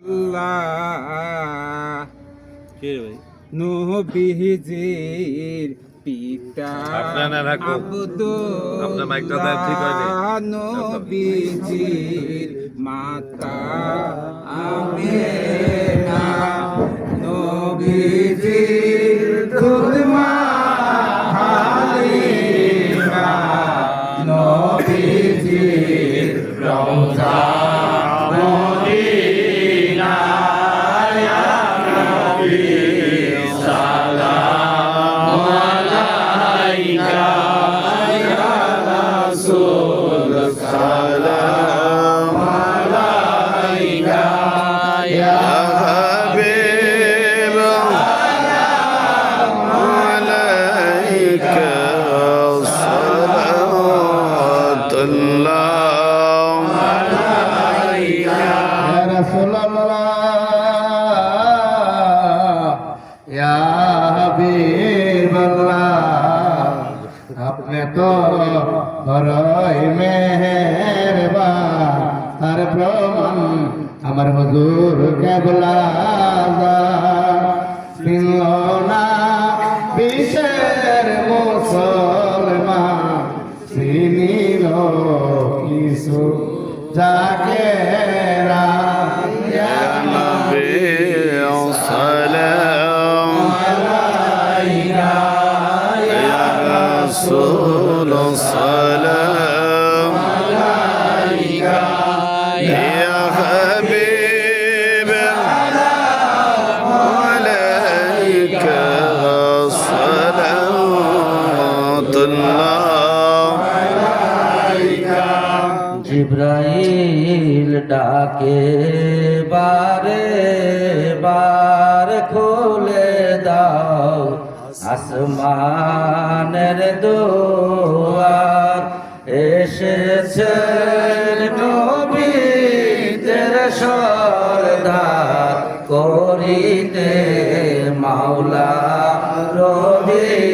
আল্লাহ নবীজির পিতা আব্দুল্লাহ নবীজির মাতা আমেনা নবীজির দুধমা হালিমা নবীজির রওজা মদিনা ইয়া নবী সালাম আলাইকা ইয়া রাসূল সালাম আলাইকা ইয়া হাবিব সালাম আলাইকা সালাতুল্লাহ আলাইকা ইয়া রাসূলুল্লাহ ইয়া হাবিবাল্লাহ আপনি তো বড়ই মেহেরবান তার প্রমাণ আমার হুজুর কেবলা না বিশ্বের মুসলমান চিনিল কিছু যাকে رسول السلام عليك يا حبيب السلام عليك صلوات الله عليك জিব্রাইল ডাকে বারে বার খুলে দাও আসমানের দুয়ার এসেছে নবীদের সরদার করিতে মাওলা রবিদার